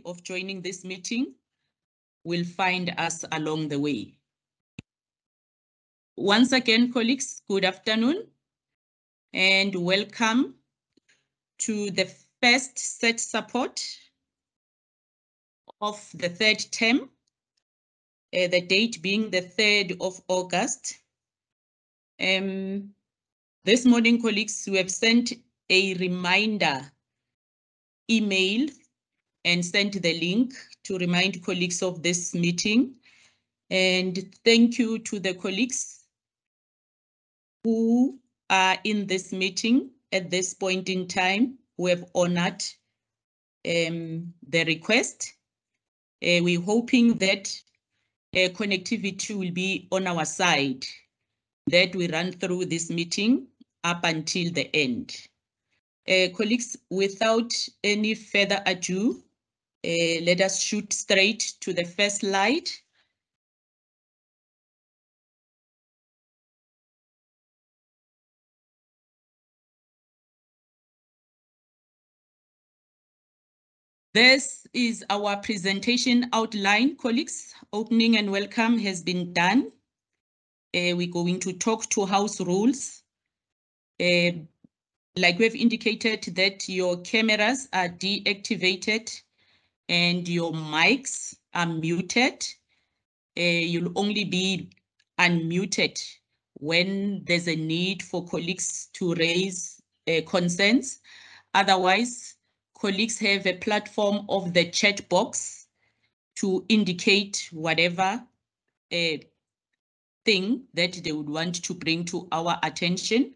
of joining this meeting will find us along the way. Once again, colleagues, good afternoon and welcome to the first set support of the third term, the date being the 3rd of August. This morning, colleagues, we have sent a reminder email and sent the link to remind colleagues of this meeting. And thank you to the colleagues who are in this meeting at this point in time, who have honored the request. We're hoping that connectivity will be on our side, that we run through this meeting up until the end. Colleagues, without any further ado, let us shoot straight to the first slide. This is our presentation outline, colleagues. Opening and welcome has been done. We're going to talk to house rules. Like we've indicated that your cameras are deactivated and your mics are muted. You'll only be unmuted when there's a need for colleagues to raise concerns. Otherwise, colleagues have a platform of the chat box to indicate whatever thing that they would want to bring to our attention.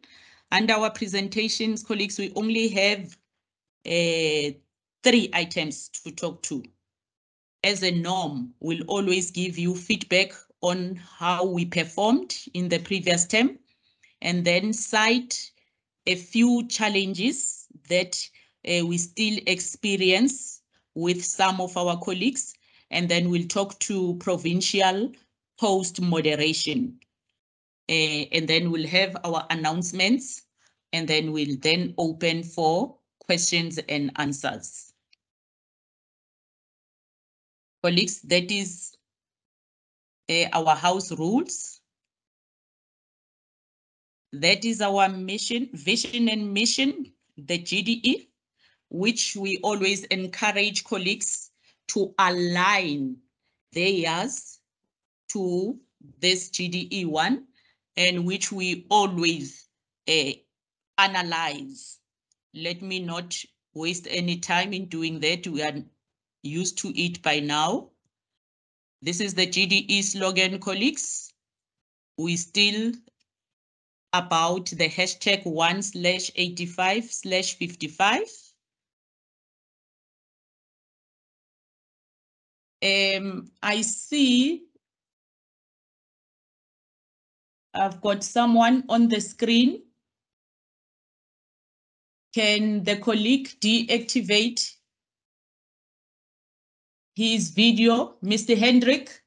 And our presentations, colleagues, we only have 3 items to talk to. As a norm, we'll always give you feedback on how we performed in the previous term, and then cite a few challenges that we still experience with some of our colleagues, and then we'll talk to provincial post moderation. And then we'll have our announcements, and then we'll then open for questions and answers. Colleagues, that is our house rules. That is our mission, vision and mission, the GDE, which we always encourage colleagues to align theirs to this GDE one, and which we always analyze. Let me not waste any time in doing that. We are used to it by now. This is the GDE slogan, colleagues. We still about the hashtag 1/85/55. I see I've got someone on the screen. Can the colleague deactivate his video, Mr. Hendrik?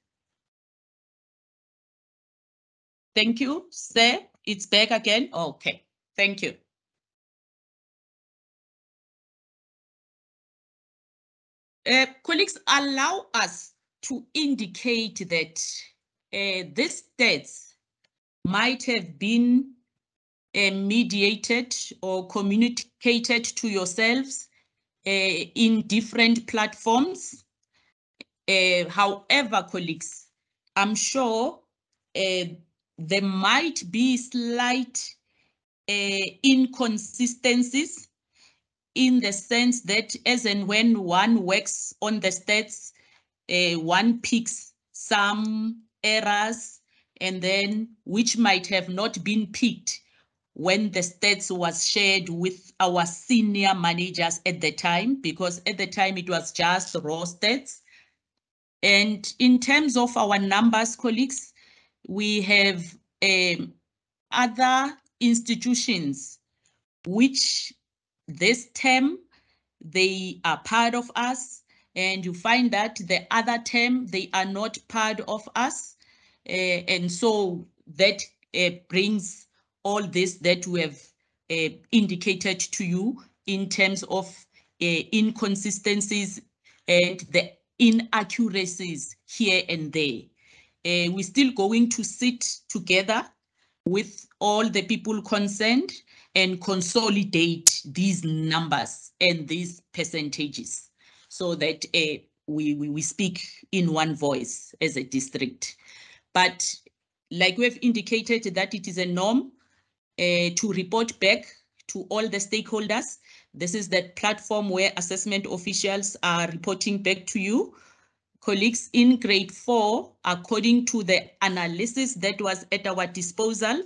Thank you, sir. It's back again. Okay, thank you. Colleagues, allow us to indicate that these stats might have been mediated or communicated to yourselves in different platforms. However, colleagues, I'm sure there might be slight inconsistencies, in the sense that as and when one works on the stats, one picks some errors, and then which might have not been picked when the stats was shared with our senior managers at the time, because at the time it was just raw stats. And in terms of our numbers, colleagues, we have other institutions which this term, they are part of us, and you find that the other term, they are not part of us. And so that brings all this that we have indicated to you in terms of inconsistencies and the inaccuracies here and there. We're still going to sit together with all the people concerned and consolidate these numbers and these percentages so that we speak in one voice as a district. But like we have indicated that it is a norm to report back to all the stakeholders. This is that platform where assessment officials are reporting back to you. Colleagues, in grade 4, according to the analysis that was at our disposal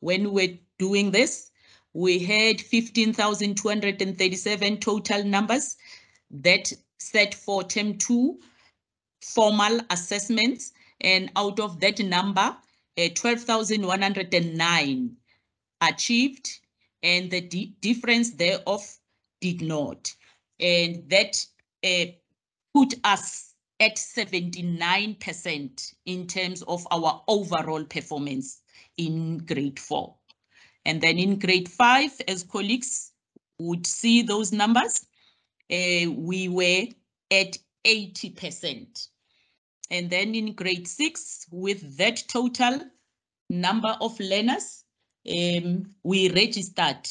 when we were doing this, we had 15,237 total numbers that set for term 2 formal assessments, and out of that number, 12,109 achieved, and the difference thereof did not. And that put us at 79% in terms of our overall performance in grade 4. And then in grade 5, as colleagues would see those numbers, we were at 80%. And then in grade 6, with that total number of learners, we registered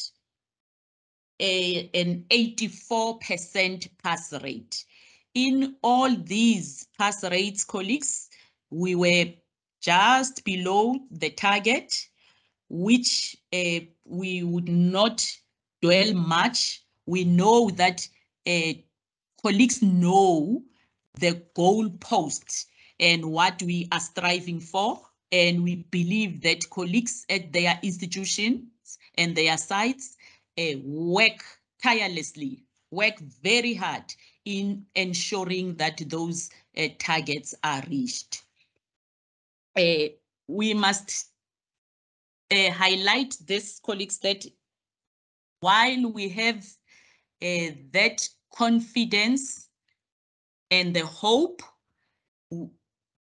an 84% pass rate. In all these pass rates, colleagues, we were just below the target, which we would not dwell much. We know that colleagues know the goal posts and what we are striving for. And we believe that colleagues at their institutions and their sites work tirelessly, work very hard in ensuring that those targets are reached. We must highlight this, colleagues, that while we have that confidence and the hope,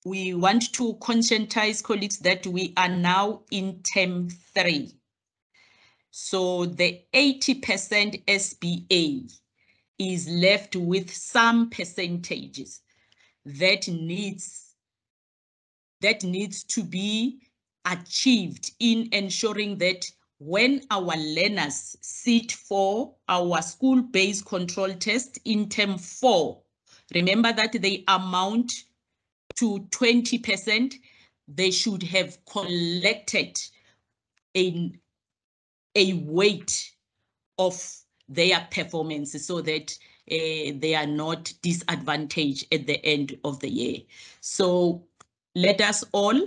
we want to conscientize colleagues that we are now in term 3. So the 80% SBA is left with some percentages that needs to be achieved in ensuring that when our learners sit for our school-based control test in term 4, remember that they amount to 20%, they should have collected a weight of their performance so that they are not disadvantaged at the end of the year. So let us all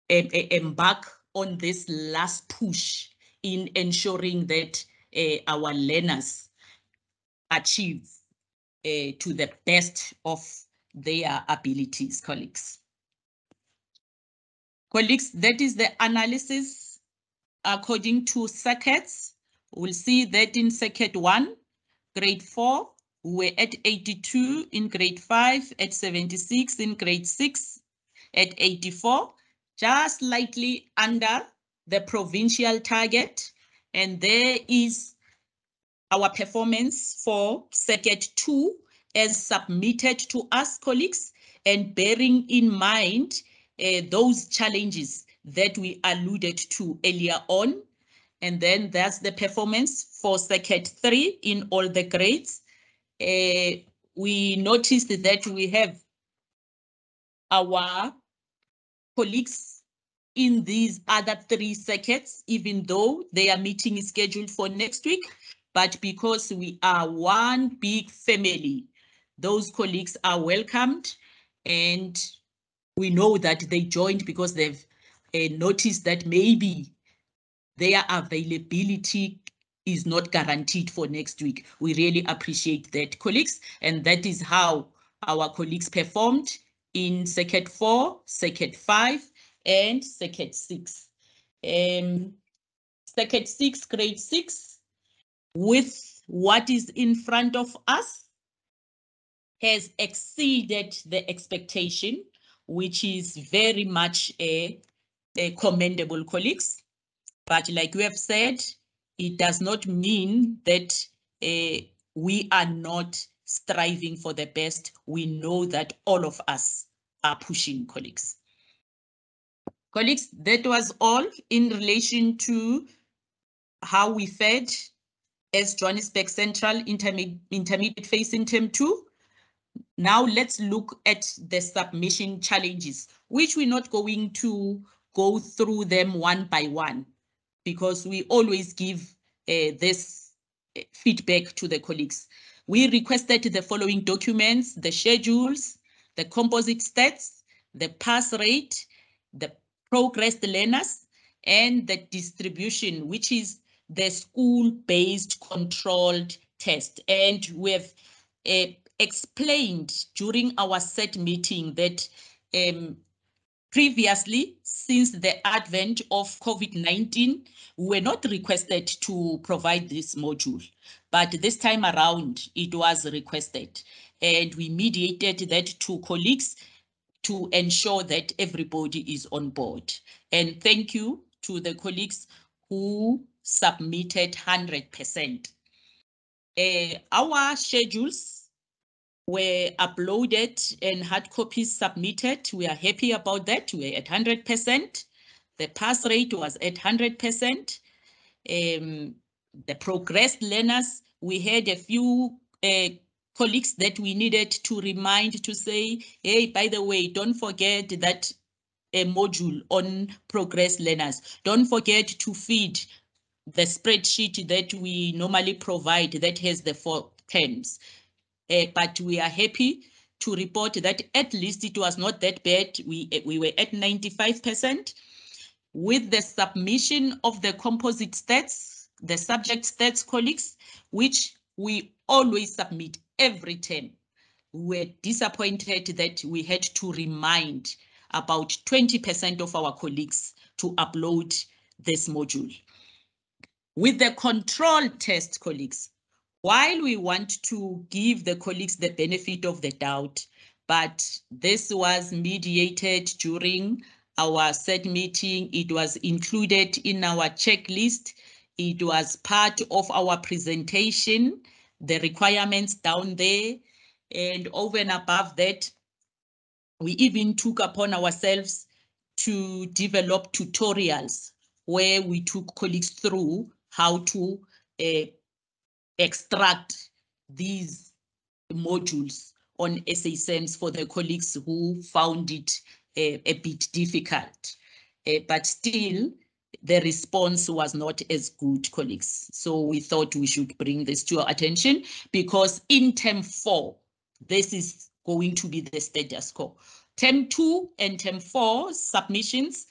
embark on this last push in ensuring that our learners achieve to the best of their abilities, colleagues. Colleagues, that is the analysis according to circuits. We'll see that in circuit 1, grade 4, we're at 82, in grade 5 at 76, in grade 6 at 84, just slightly under the provincial target. And there is our performance for circuit 2 as submitted to us, colleagues, and bearing in mind those challenges that we alluded to earlier on. And then that's the performance for circuit 3 in all the grades. We noticed that we have our colleagues in these other 3 circuits, even though their meeting is scheduled for next week. But because we are one big family, those colleagues are welcomed, and we know that they joined because they've noticed that maybe their availability is not guaranteed for next week. We really appreciate that, colleagues, and that is how our colleagues performed in circuit 4, circuit 5, and circuit 6. Circuit 6, grade 6, with what is in front of us, has exceeded the expectation, which is very much a commendable, colleagues. But like we have said, it does not mean that we are not striving for the best. We know that all of us are pushing, colleagues. Colleagues, that was all in relation to how we fared as Johannesburg Central Intermediate Phase in Term 2. Now let's look at the submission challenges, which we're not going to go through them one by one, because we always give this feedback to the colleagues. We requested the following documents: the schedules, the composite stats, the pass rate, the progressed learners, and the distribution, which is the school-based controlled test. And we have explained during our set meeting that previously, since the advent of COVID-19, we were not requested to provide this module, but this time around it was requested, and we mediated that to colleagues to ensure that everybody is on board. And thank you to the colleagues who submitted 100%. Our schedules were uploaded and hard copies submitted. We are happy about that. We're at 100%. The pass rate was at 100%. The progressed learners, we had a few colleagues that we needed to remind to say, hey, by the way, don't forget that a module on progressed learners. Don't forget to feed the spreadsheet that we normally provide that has the 4 terms. But we are happy to report that at least it was not that bad. We were at 95%. With the submission of the composite stats, the subject stats, colleagues, which we always submit every term, we were disappointed that we had to remind about 20% of our colleagues to upload this module. With the control test, colleagues, while we want to give the colleagues the benefit of the doubt, but this was mediated during our set meeting, it was included in our checklist, it was part of our presentation, the requirements down there, and over and above that, we even took upon ourselves to develop tutorials where we took colleagues through how to extract these modules on SASEMS for the colleagues who found it a bit difficult. But still, the response was not as good, colleagues. So we thought we should bring this to your attention, because in term 4, this is going to be the status quo. Term 2 and term 4 submissions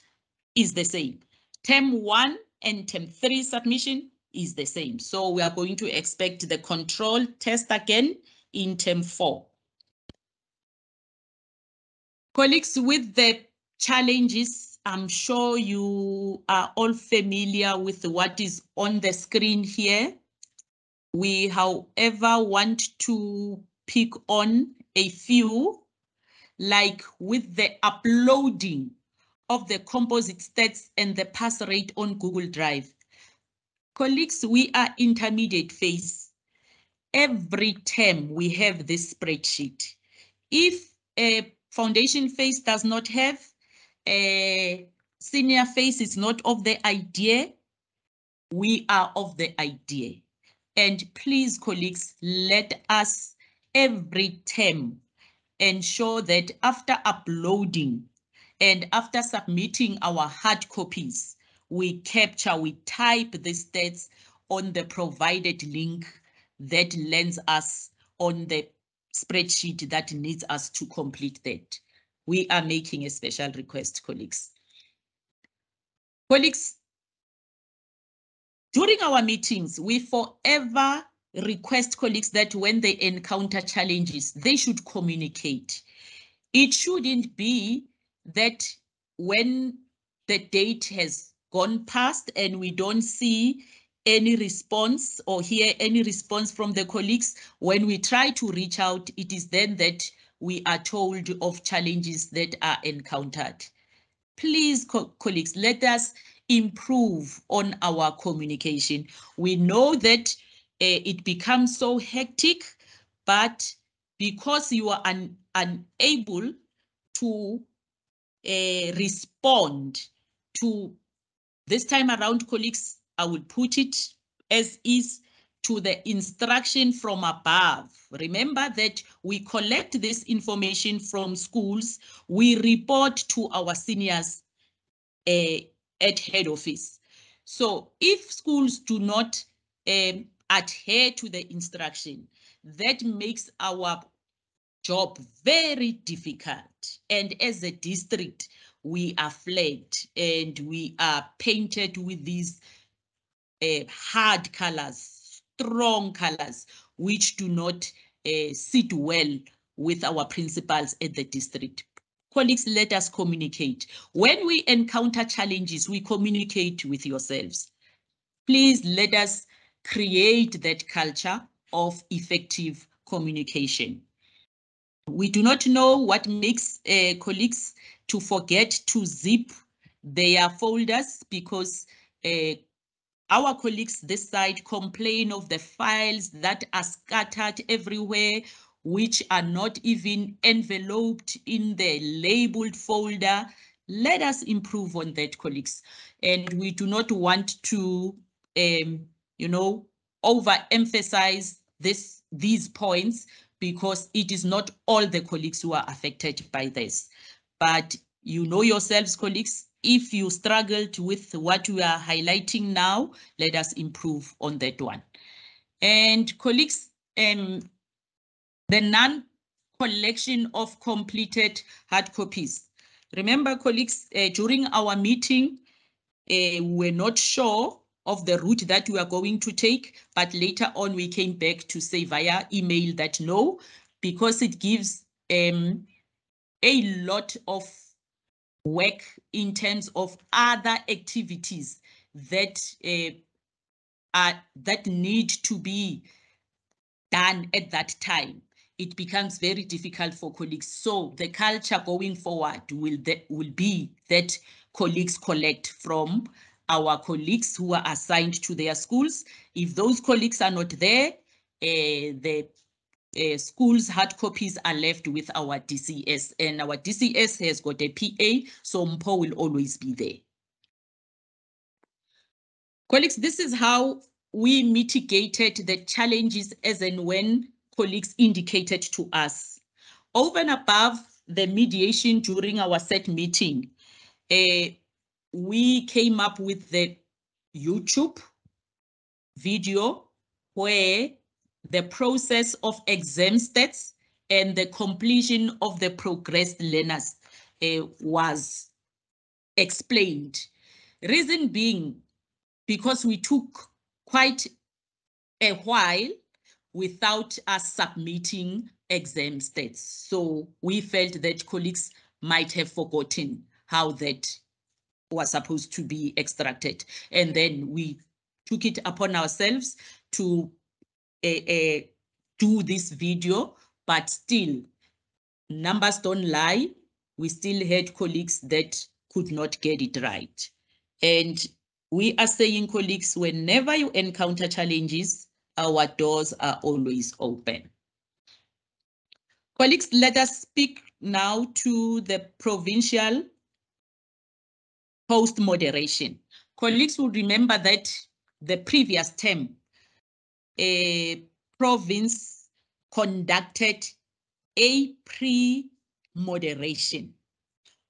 is the same. Term 1 and term 3 submission is the same. So we are going to expect the control test again in term 4. Colleagues, with the challenges, I'm sure you are all familiar with what is on the screen here. We, however, want to pick on a few, like with the uploading of the composite stats and the pass rate on Google Drive. Colleagues, we are intermediate phase. Every term we have this spreadsheet. If a foundation phase does not have, a senior phase is not of the idea, we are of the idea. And please, colleagues, let us every term ensure that after uploading and after submitting our hard copies, we capture, we type the stats on the provided link that lands us on the spreadsheet that needs us to complete that. We are making a special request, colleagues. Colleagues, during our meetings, we forever request colleagues that when they encounter challenges, they should communicate. It shouldn't be that when the date has gone past and we don't see any response or hear any response from the colleagues, when we try to reach out, it is then that we are told of challenges that are encountered. Please, colleagues, let us improve on our communication. We know that it becomes so hectic but because you are unable to respond to this time around, colleagues, I will put it as is, to the instruction from above. Remember that we collect this information from schools, we report to our seniors at head office. So if schools do not adhere to the instruction, that makes our job very difficult. And as a district, we are flagged and we are painted with these hard colors, strong colors, which do not sit well with our principals at the district. Colleagues, let us communicate. When we encounter challenges, we communicate with yourselves. Please let us create that culture of effective communication. We do not know what makes colleagues to forget to zip their folders, because our colleagues this side complain of the files that are scattered everywhere, which are not even enveloped in the labeled folder. Let us improve on that, colleagues. And we do not want to, overemphasize these points, because it is not all the colleagues who are affected by this. But you know yourselves, colleagues, if you struggled with what we are highlighting now, let us improve on that one. And colleagues, the non-collection of completed hard copies. Remember, colleagues, during our meeting, we're not sure of the route that we are going to take, but later on we came back to say via email that no, because it gives a lot of work in terms of other activities that that need to be done at that time. It becomes very difficult for colleagues. So the culture going forward will be that colleagues collect from our colleagues who are assigned to their schools. If those colleagues are not there, the schools' hard copies are left with our DCS, and our DCS has got a PA, so MPO will always be there. Colleagues, this is how we mitigated the challenges as and when colleagues indicated to us. Over and above the mediation during our set meeting, we came up with the YouTube video where the process of exam stats and the completion of the progressed learners was explained. Reason being, because we took quite a while without us submitting exam stats. So we felt that colleagues might have forgotten how that was supposed to be extracted. And then we took it upon ourselves to do this video, but still, numbers don't lie. We still had colleagues that could not get it right. And we are saying, colleagues, whenever you encounter challenges, our doors are always open. Colleagues, let us speak now to the provincial post-moderation. Colleagues will remember that the previous term, a province conducted a pre-moderation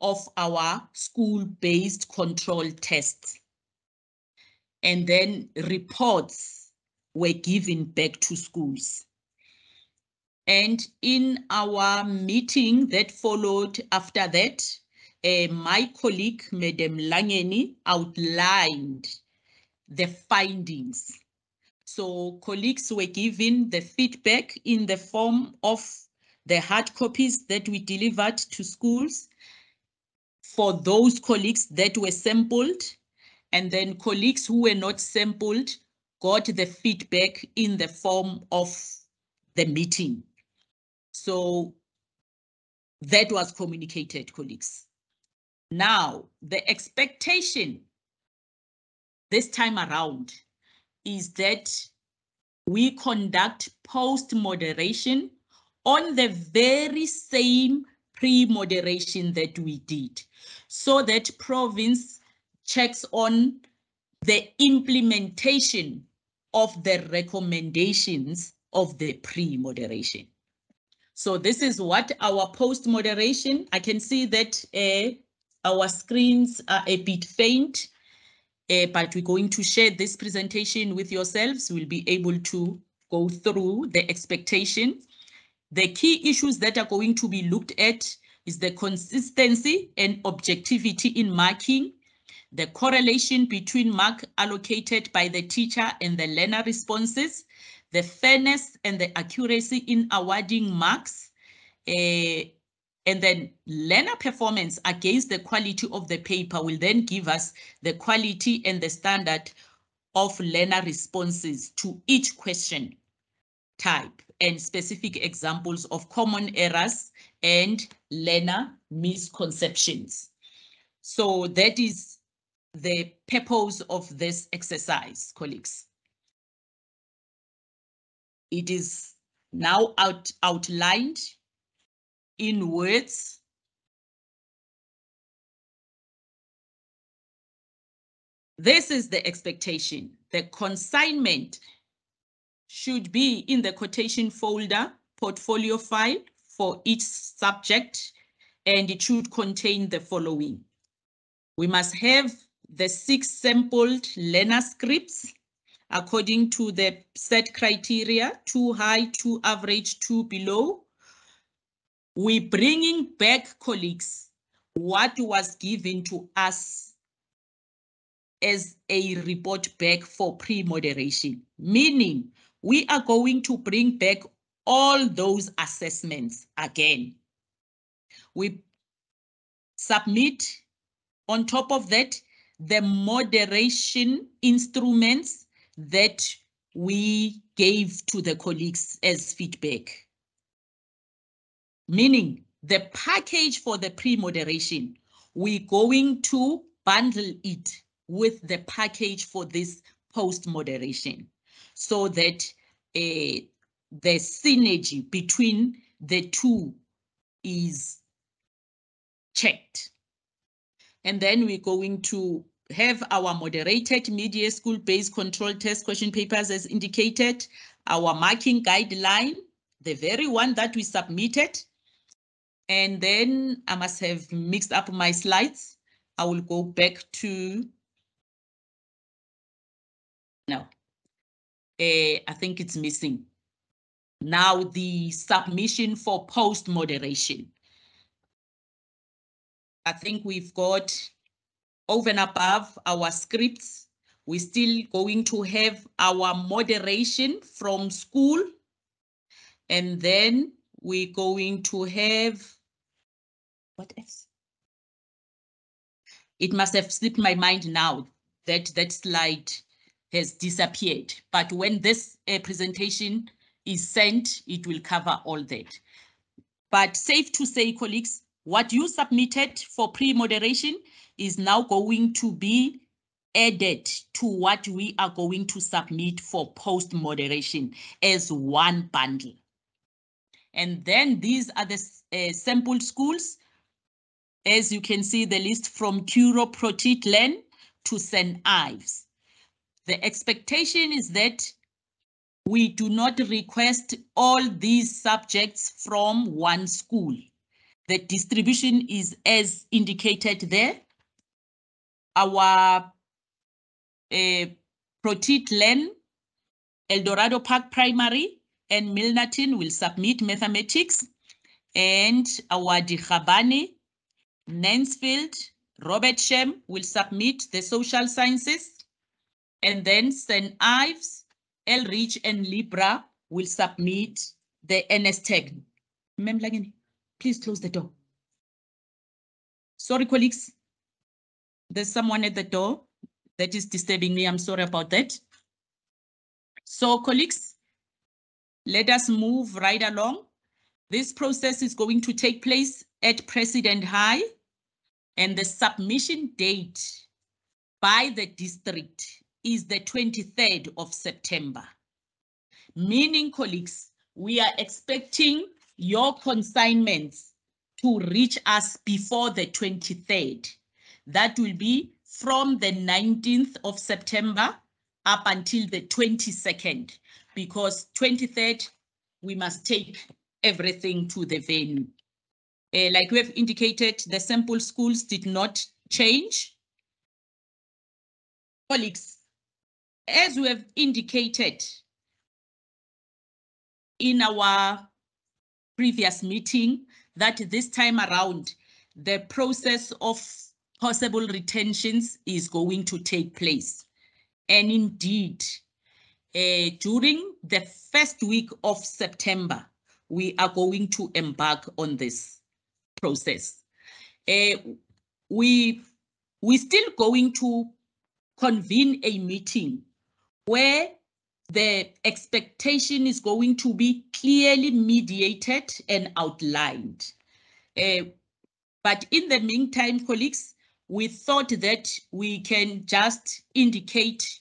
of our school-based control tests. And then reports were given back to schools. And in our meeting that followed after that, my colleague, Madam Langeni, outlined the findings. So colleagues were given the feedback in the form of the hard copies that we delivered to schools for those colleagues that were sampled, and then colleagues who were not sampled got the feedback in the form of the meeting. So that was communicated, colleagues. Now, the expectation this time around is that we conduct post-moderation on the very same pre-moderation that we did, so that province checks on the implementation of the recommendations of the pre-moderation. So this is what our post-moderation, I can see that our screens are a bit faint, but we're going to share this presentation with yourselves. We'll be able to go through the expectation. The key issues that are going to be looked at is the consistency and objectivity in marking, the correlation between mark allocated by the teacher and the learner responses, the fairness and the accuracy in awarding marks, and then learner performance against the quality of the paper will then give us the quality and the standard of learner responses to each question type and specific examples of common errors and learner misconceptions. So that is the purpose of this exercise, colleagues. It is now outlined in words. This is the expectation. The consignment should be in the quotation folder, portfolio file for each subject, and it should contain the following. We must have the 6 sampled learner scripts according to the set criteria, 2 high, 2 average, 2 below. We're bringing back, colleagues, what was given to us as a report back for pre-moderation, meaning we are going to bring back all those assessments again. We submit on top of that the moderation instruments that we gave to the colleagues as feedback. Meaning the package for the pre-moderation, we're going to bundle it with the package for this post-moderation so that the synergy between the two is checked. And then we're going to have our moderated media school-based control test question papers as indicated, our marking guideline, the very one that we submitted. And then I must have mixed up my slides. I will go back to, no, I think it's missing. Now the submission for post-moderation. I think we've got over and above our scripts. We're still going to have our moderation from school. And then we're going to have, what else? It must have slipped my mind now that that slide has disappeared. But when this presentation is sent, it will cover all that. But safe to say, colleagues, what you submitted for pre-moderation is now going to be added to what we are going to submit for post-moderation as one bundle. And then these are the sample schools. As you can see, the list from Curro, Protit, Len to St. Ives. The expectation is that we do not request all these subjects from one school. The distribution is as indicated there. Our Protit, Len, Eldorado Park Primary, and Milnerton will submit mathematics, and our Dikhabane, Nansfield, Robert Shem will submit the social sciences, and then St. Ives, Elridge, and Libra will submit the NS Tech. Please close the door. Sorry, colleagues. There's someone at the door that is disturbing me. I'm sorry about that. So, colleagues, let us move right along. This process is going to take place at President High, and the submission date by the district is the 23rd of September. meaning, colleagues, we are expecting your consignments to reach us before the 23rd. That will be from the 19th of September up until the 22nd, because 23rd, we must take everything to the venue. Like we have indicated, the sample schools did not change. Colleagues, as we have indicated in our previous meeting, that this time around, the process of possible retentions is going to take place. And indeed, during the first week of September, we are going to embark on this process. We're still going to convene a meeting where the expectation is going to be clearly mediated and outlined. But in the meantime, colleagues, we thought that we can just indicate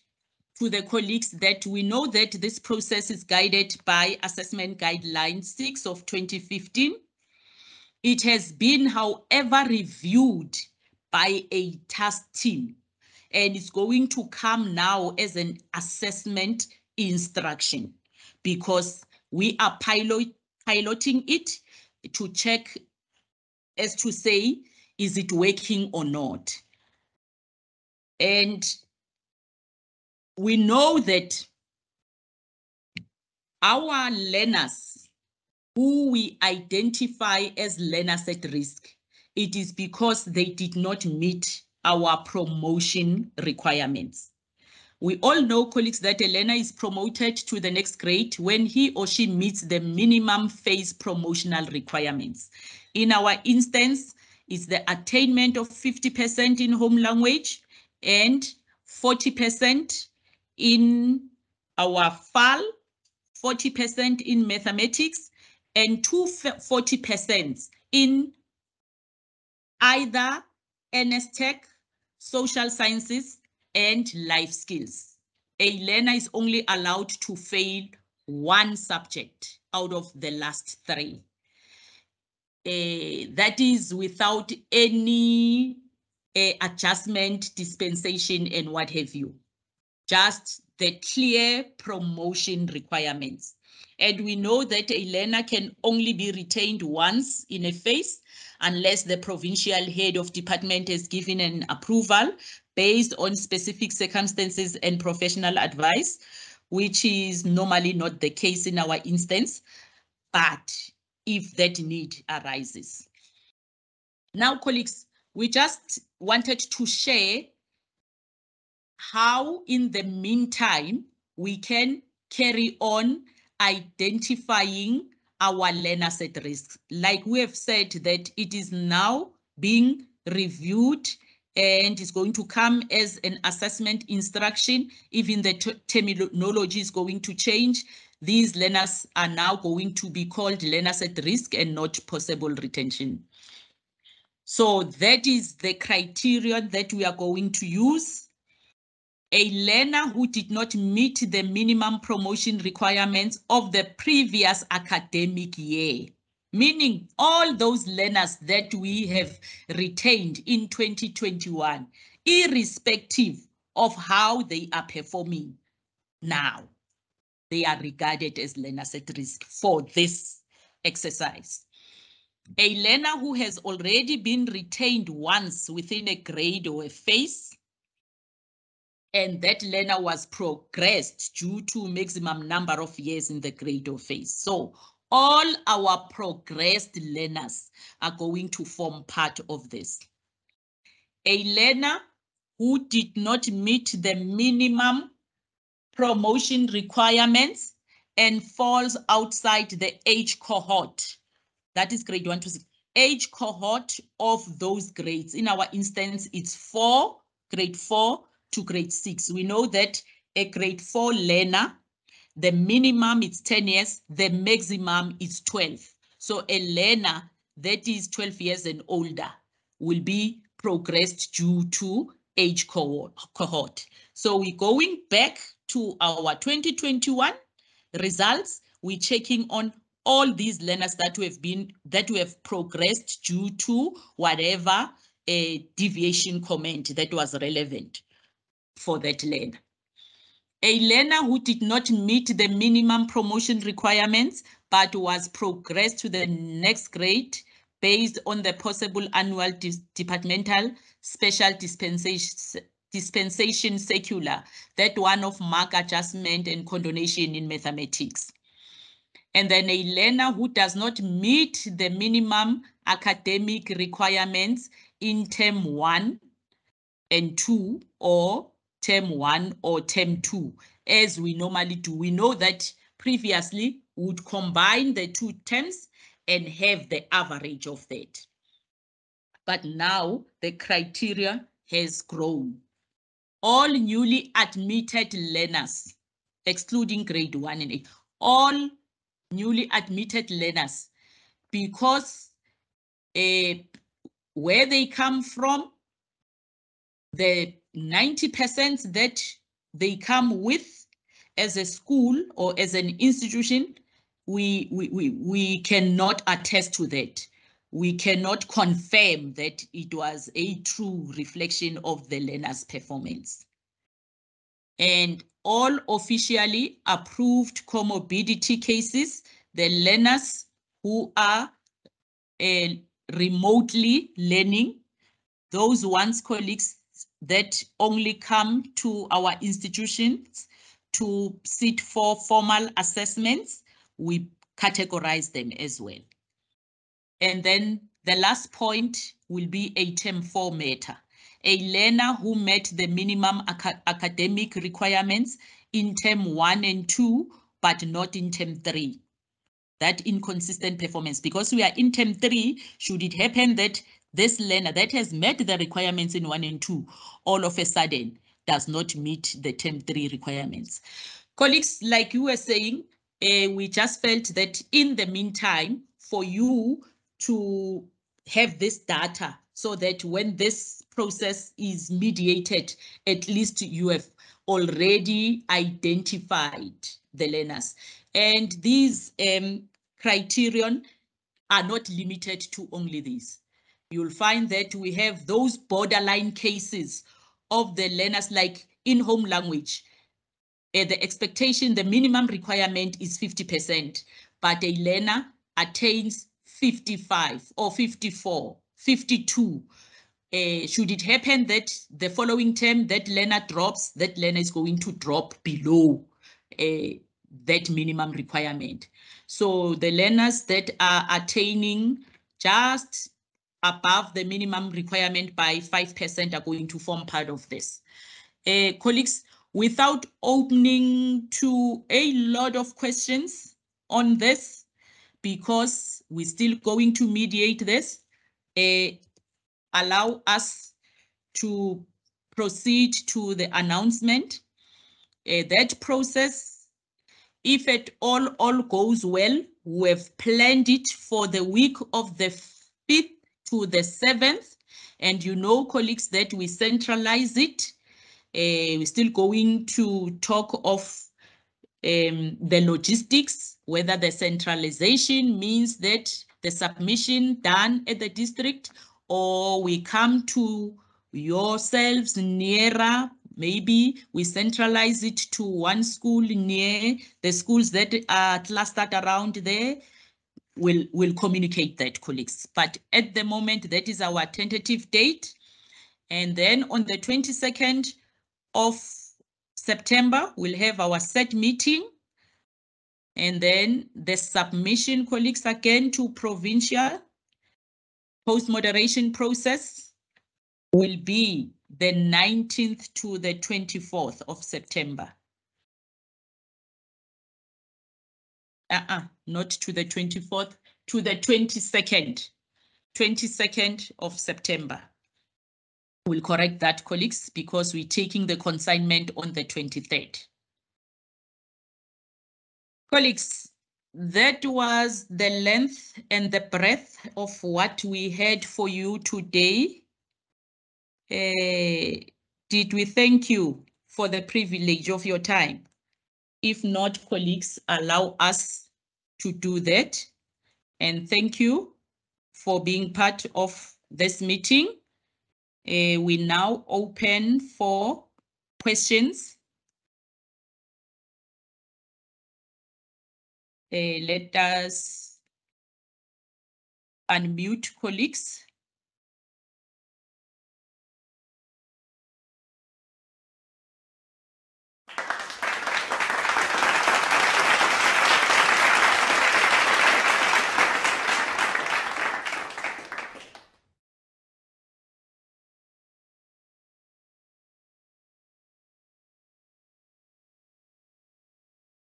to the colleagues that we know that this process is guided by Assessment Guideline 6 of 2015. It has been, however, reviewed by a task team, and it's going to come now as an assessment instruction, because we are piloting it to check as to say, is it working or not? And we know that our learners who we identify as learners at risk, it is because they did not meet our promotion requirements. We all know, colleagues, that a learner is promoted to the next grade when he or she meets the minimum phase promotional requirements. In our instance, it's the attainment of 50% in home language and 40% in our FAL, 40% in mathematics, and 40% in either NS Tech, social sciences, and life skills. A learner is only allowed to fail one subject out of the last 3. That is without any adjustment, dispensation, and what have you. Just the clear promotion requirements. And we know that a learner can only be retained once in a phase unless the provincial head of department has given an approval based on specific circumstances and professional advice, which is normally not the case in our instance, but if that need arises. Now, colleagues, we just wanted to share how in the meantime we can carry on identifying our learners at risk. Like we have said, that it is now being reviewed and is going to come as an assessment instruction. Even the terminology is going to change. These learners are now going to be called learners at risk and not possible retention. So that is the criterion that we are going to use. A learner who did not meet the minimum promotion requirements of the previous academic year, meaning all those learners that we have retained in 2021, irrespective of how they are performing now, they are regarded as learners at risk for this exercise. A learner who has already been retained once within a grade or a phase, and that learner was progressed due to maximum number of years in the grade or phase. So all our progressed learners are going to form part of this. A learner who did not meet the minimum promotion requirements and falls outside the age cohort, that is grade 1 to 6, age cohort of those grades. In our instance, it's grade 4 to grade 6. We know that a grade 4 learner, the minimum is 10 years, the maximum is 12. So a learner that is 12 years and older will be progressed due to age cohort. So we're going back to our 2021 results, we're checking on all these learners that have progressed due to whatever deviation comment that was relevant for that learner. A learner who did not meet the minimum promotion requirements but was progressed to the next grade based on the possible annual departmental special dispensation circular, that one of mark adjustment and condonation in mathematics. And then a learner who does not meet the minimum academic requirements in term 1 and 2 or term 1 or term 2, as we normally do. We know that previously we would combine the two terms and have the average of that. But now the criteria has grown. All newly admitted learners, excluding grade 1 and 8, all newly admitted learners, because where they come from, the 90% that they come with as a school or as an institution, we cannot attest to that. We cannot confirm that it was a true reflection of the learner's performance. And all officially approved comorbidity cases, the learners who are remotely learning, those ones, colleagues, that only come to our institutions to sit for formal assessments, we categorize them as well. And then the last point will be a term 4 matter. A learner who met the minimum academic requirements in term 1 and 2, but not in term 3. That inconsistent performance, because we are in term 3, should it happen that this learner that has met the requirements in 1 and 2, all of a sudden does not meet the term 3 requirements. Colleagues, like you were saying, we just felt that in the meantime, for you to have this data, so that when this process is mediated, at least you have already identified the learners. And these criterion are not limited to only these. You'll find that we have those borderline cases of the learners, like in home language. The expectation, the minimum requirement is 50%, but a learner attains 55 or 54, 52. Should it happen that the following term that learner drops, that learner is going to drop below that minimum requirement. So the learners that are attaining just above the minimum requirement by 5% are going to form part of this. Colleagues, without opening to a lot of questions on this, because we're still going to mediate this, allow us to proceed to the announcement. That process, if at all goes well, we have planned it for the week of the 5th to the 7th. And you know, colleagues, that we centralize it. We're still going to talk of the logistics, whether the centralization means that the submission done at the district, or we come to yourselves nearer. Maybe we centralize it to one school near the schools that are clustered around there. We'll communicate that, colleagues. But at the moment, that is our tentative date. And then on the 22nd of September, we'll have our set meeting. And then the submission, colleagues, again to provincial post-moderation process will be the 19th to the 24th of September. Not to the 24th, to the 22nd of September. We'll correct that, colleagues, because we're taking the consignment on the 23rd. Colleagues, that was the length and the breadth of what we had for you today. Did we thank you for the privilege of your time? If not, colleagues, allow us to do that. And thank you for being part of this meeting. We now open for questions. Let us unmute colleagues.